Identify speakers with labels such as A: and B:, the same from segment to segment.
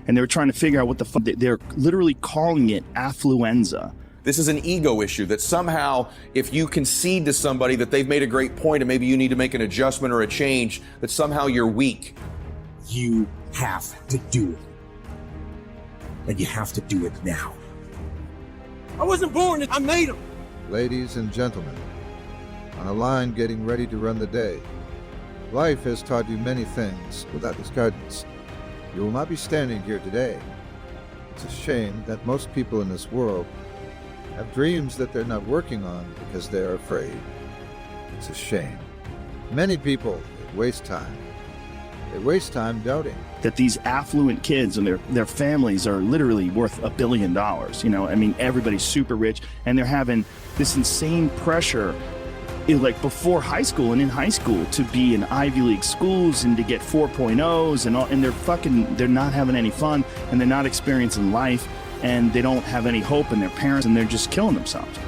A: and they were trying to figure out what the fuck. They're literally calling it affluenza.
B: This is an ego issue that somehow, if you concede to somebody that they've made a great point and maybe you need to make an adjustment or a change, that somehow you're weak.
C: You have to do it. And you have to do it now.
D: I wasn't born, I made them.
E: Ladies and gentlemen, on a line getting ready to run the day, life has taught you many things without its guidance. You will not be standing here today. It's a shame that most people in this world have dreams that they're not working on because they're afraid. It's a shame. Many people waste time. They waste time doubting.
A: That these affluent kids and their families are literally worth $1 billion. You know, I mean, everybody's super rich, and they're having this insane pressure, like before high school and in high school, to be in Ivy League schools and to get 4.0s and all, and they're not having any fun, and they're not experiencing life, and they don't have any hope in their parents, and they're just killing themselves.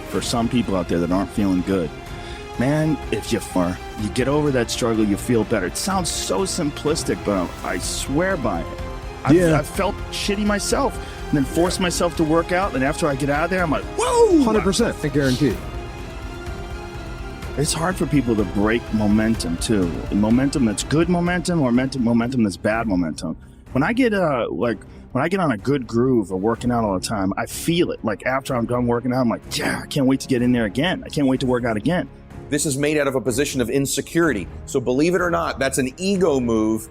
A: For some people out there that aren't feeling good, man, if you get over that struggle, you feel better. It sounds so simplistic, but I swear by it. I've felt shitty myself, and then forced myself to work out, and after I get out of there, I'm like, whoa!
F: 100%, I guarantee.
A: It's hard for people to break momentum, too. Momentum that's good momentum or momentum that's bad momentum. When I get on a good groove or working out all the time, I feel it. Like after I'm done working out, I'm like, yeah, I can't wait to get in there again. I can't wait to work out again.
B: This is made out of a position of insecurity. So believe it or not, that's an ego move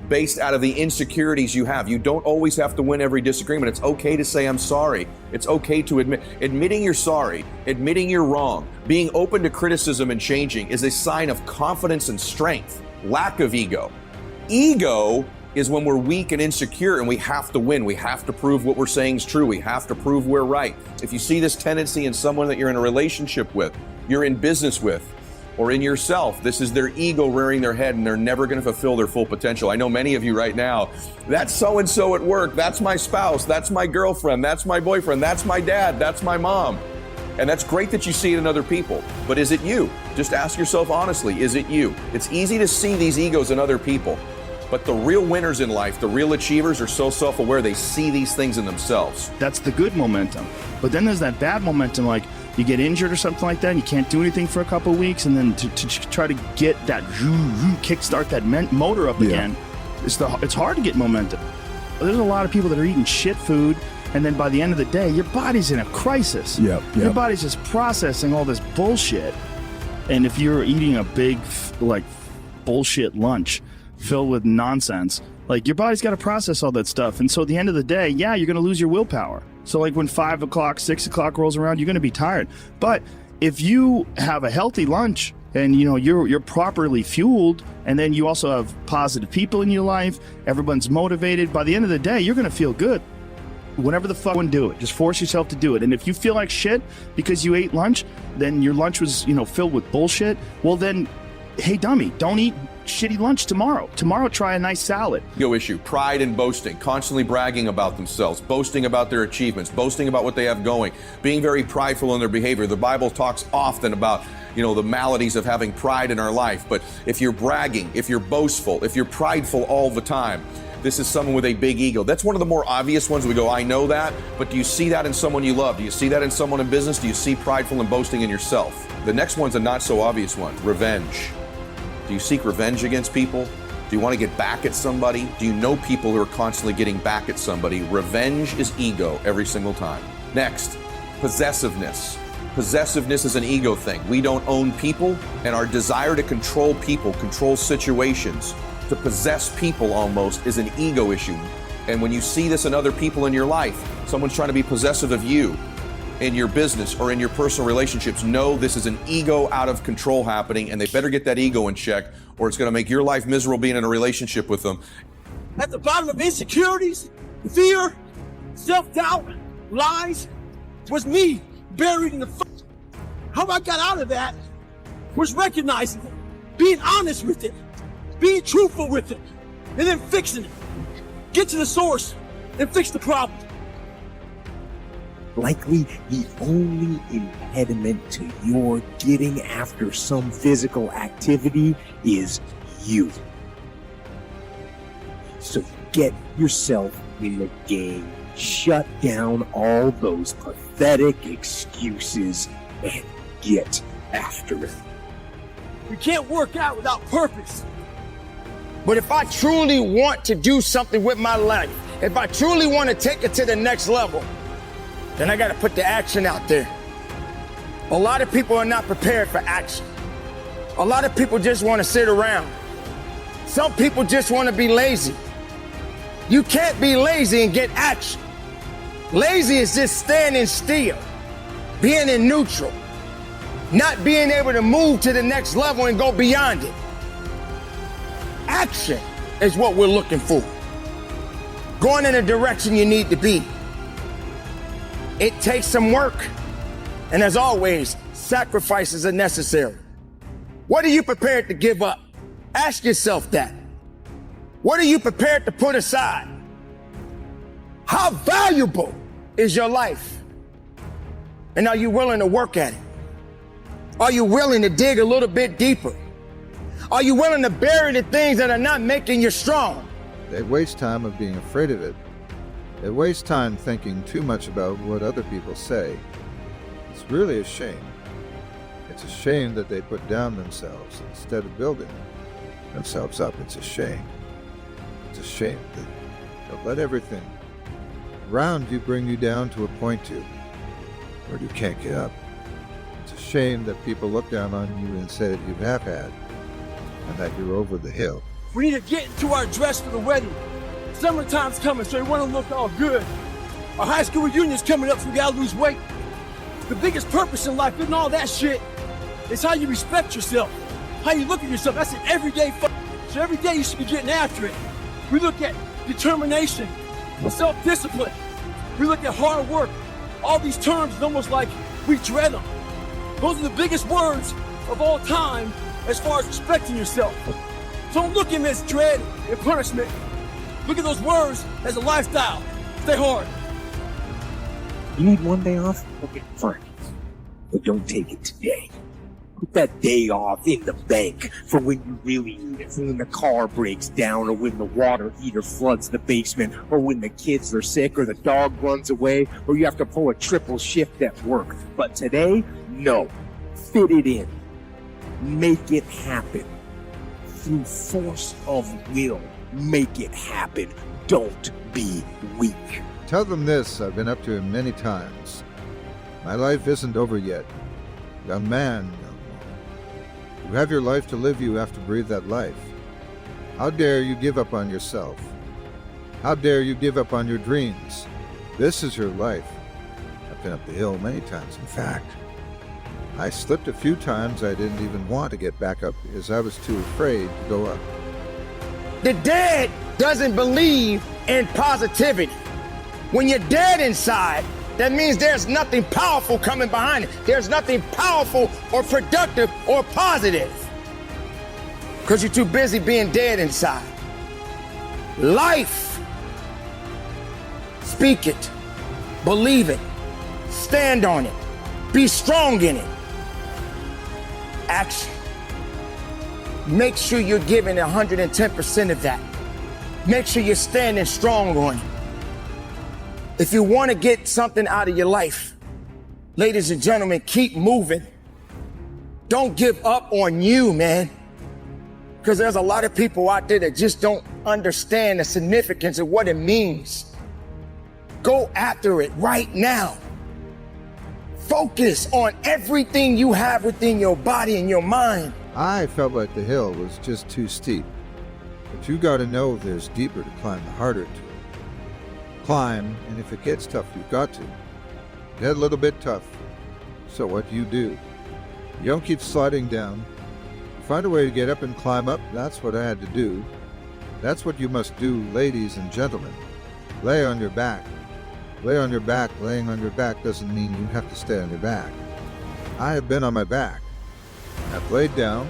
B: based out of the insecurities you have. You don't always have to win every disagreement. It's okay to say, I'm sorry. It's okay to admitting you're sorry, admitting you're wrong, being open to criticism and changing is a sign of confidence and strength, lack of ego. Ego is when we're weak and insecure and we have to win. We have to prove what we're saying is true. We have to prove we're right. If you see this tendency in someone that you're in a relationship with, you're in business with, or in yourself, this is their ego rearing their head and they're never going to fulfill their full potential. I know many of you right now, that's so-and-so at work, that's my spouse, that's my girlfriend, that's my boyfriend, that's my dad, that's my mom. And that's great that you see it in other people, but is it you? Just ask yourself honestly, is it you? It's easy to see these egos in other people, but the real winners in life, the real achievers are so self-aware they see these things in themselves.
A: That's the good momentum. But then there's that bad momentum, like you get injured or something like that, and you can't do anything for a couple of weeks, and then to try to get that kickstart that motor up again, it's hard to get momentum. There's a lot of people that are eating shit food, and then by the end of the day, your body's in a crisis. Your body's just processing all this bullshit. And if you're eating a big, like, bullshit lunch filled with nonsense, like, your body's got to process all that stuff. And so at the end of the day, yeah, you're going to lose your willpower. So like when 5 o'clock, 6 o'clock rolls around, you're going to be tired. But if you have a healthy lunch and you're properly fueled, and then you also have positive people in your life, everyone's motivated, by the end of the day, you're going to feel good. Whenever the fuck one do it, just force yourself to do it. And if you feel like shit because you ate lunch, then your lunch was, filled with bullshit, well then, hey dummy, don't eat shitty lunch tomorrow. Tomorrow, try a nice salad.
B: Ego issue, pride and boasting, constantly bragging about themselves, boasting about their achievements, boasting about what they have going, being very prideful in their behavior. The Bible talks often about, the maladies of having pride in our life. But if you're bragging, if you're boastful, if you're prideful all the time, this is someone with a big ego. That's one of the more obvious ones. We go, I know that, but do you see that in someone you love? Do you see that in someone in business? Do you see prideful and boasting in yourself? The next one's a not so obvious one, revenge. Do you seek revenge against people? Do you want to get back at somebody? Do you know people who are constantly getting back at somebody? Revenge is ego every single time. Next, possessiveness. Possessiveness is an ego thing. We don't own people, and our desire to control people, control situations, to possess people almost is an ego issue. And when you see this in other people in your life, someone's trying to be possessive of you, in your business or in your personal relationships, know this is an ego out of control happening, and they better get that ego in check, or it's going to make your life miserable being in a relationship with them.
D: At the bottom of insecurities, fear, self-doubt, lies, was me buried in the How I got out of that was recognizing it, being honest with it, being truthful with it, and then fixing it. Get to the source and fix the problem.
C: Likely the only impediment to your getting after some physical activity is you. So Get yourself in the game. Shut down all those pathetic excuses and get after it.
D: We can't work out without purpose.
F: But if I truly want to do something with my life, if I truly want to take it to the next level, then I got to put the action out there. A lot of people are not prepared for action. A lot of people just want to sit around. Some people just want to be lazy. You can't be lazy and get action. Lazy is just standing still, being in neutral, not being able to move to the next level and go beyond it. Action is what we're looking for. Going in the direction you need to be. It takes some work. And as always, sacrifices are necessary. What are you prepared to give up? Ask yourself that. What are you prepared to put aside? How valuable is your life? And are you willing to work at it? Are you willing to dig a little bit deeper? Are you willing to bury the things that are not making you strong?
E: They waste time of being afraid of it. They waste time thinking too much about what other people say. It's really a shame. It's a shame that they put down themselves instead of building themselves up. It's a shame. It's a shame that they'll let everything around you bring you down to a point where you can't get up. It's a shame that people look down on you and say that you have had and that you're over the hill.
D: We need to get into our dress for the wedding. Summertime's coming, so we want to look all good. Our high school reunion's coming up, so we gotta lose weight. The biggest purpose in life isn't all that shit. It's how you respect yourself, how you look at yourself. That's an everyday so every day you should be getting after it. We look at determination, self-discipline. We look at hard work. All these terms, it's almost like we dread them. Those are the biggest words of all time as far as respecting yourself. So don't look at them as dread and punishment. Look at those words as a lifestyle. Stay hard.
C: You need one day off? Okay, fine. But don't take it today. Put that day off in the bank for when you really need it. For when the car breaks down, or when the water heater floods the basement, or when the kids are sick, or the dog runs away, or you have to pull a triple shift at work. But today, no. Fit it in. Make it happen. Through force of will, make it happen. Don't be weak.
E: Tell them this, I've been up to it many times. My life isn't over yet. Young man, you have your life to live, you have to breathe that life. How dare you give up on yourself? How dare you give up on your dreams? This is your life. I've been up the hill many times, in fact. I slipped a few times. I didn't even want to get back up because I was too afraid to go up.
F: The dead doesn't believe in positivity. When you're dead inside, that means there's nothing powerful coming behind it. There's nothing powerful or productive or positive. Because you're too busy being dead inside. Life. Speak it. Believe it. Stand on it. Be strong in it. Action. Make sure you're giving 110% of that. Make sure you're standing strong on it. If you want to get something out of your life, ladies and gentlemen, keep moving. Don't give up on you, man. Because there's a lot of people out there that just don't understand the significance of what it means. Go after it right now. Focus on everything you have within your body and your mind.
E: I felt like the hill was just too steep. But you gotta know there's deeper to climb, the harder to. Climb, and if it gets tough, you've got to. Get a little bit tough. So what do? You don't keep sliding down. You find a way to get up and climb up. That's what I had to do. That's what you must do, ladies and gentlemen. Lay on your back. Lay on your back. Laying on your back doesn't mean you have to stay on your back. I have been on my back. I've laid down,